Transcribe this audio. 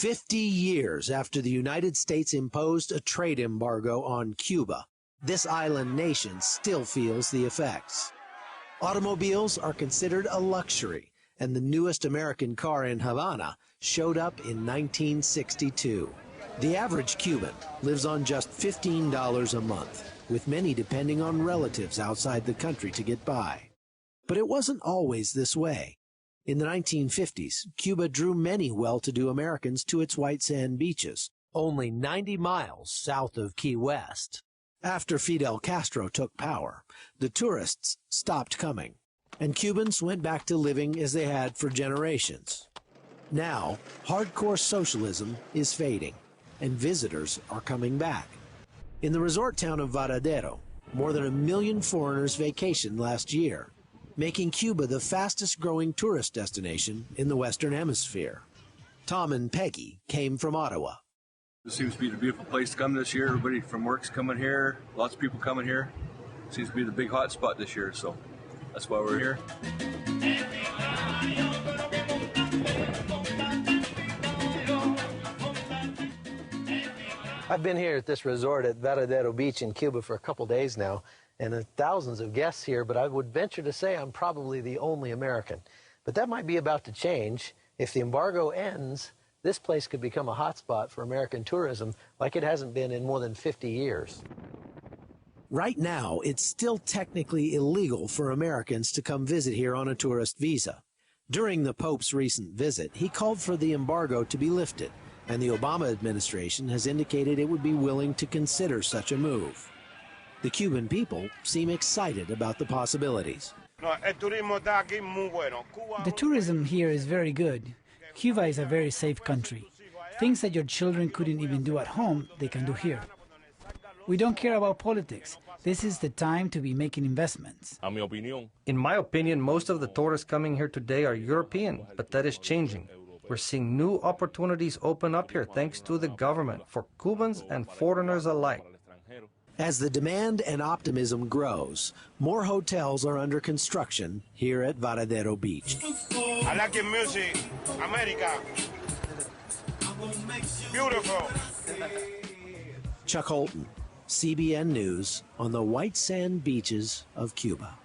50 years after the United States imposed a trade embargo on Cuba, this island nation still feels the effects. Automobiles are considered a luxury, and the newest American car in Havana showed up in 1962. The average Cuban lives on just $15 a month, with many depending on relatives outside the country to get by. But it wasn't always this way. In the 1950s, Cuba drew many well-to-do Americans to its white sand beaches, only 90 miles south of Key West. After Fidel Castro took power, the tourists stopped coming, and Cubans went back to living as they had for generations. Now, hardcore socialism is fading, and visitors are coming back. In the resort town of Varadero, more than 1 million foreigners vacationed last year, making Cuba the fastest-growing tourist destination in the Western Hemisphere. Tom and Peggy came from Ottawa. It seems to be a beautiful place to come this year. Everybody from work's coming here. Lots of people coming here. Seems to be the big hot spot this year, so that's why we're here. I've been here at this resort at Varadero Beach in Cuba for a couple days now, and there are thousands of guests here, but I would venture to say I'm probably the only American. But that might be about to change. If the embargo ends, this place could become a hotspot for American tourism like it hasn't been in more than 50 years. Right now, it's still technically illegal for Americans to come visit here on a tourist visa. During the Pope's recent visit, he called for the embargo to be lifted, and the Obama administration has indicated it would be willing to consider such a move. The Cuban people seem excited about the possibilities. The tourism here is very good. Cuba is a very safe country. Things that your children couldn't even do at home, they can do here. We don't care about politics. This is the time to be making investments. In my opinion, most of the tourists coming here today are European, but that is changing. We're seeing new opportunities open up here thanks to the government for Cubans and foreigners alike. As the demand and optimism grows, more hotels are under construction here at Varadero Beach. I like your music, America. Beautiful. Chuck Holton, CBN News, on the white sand beaches of Cuba.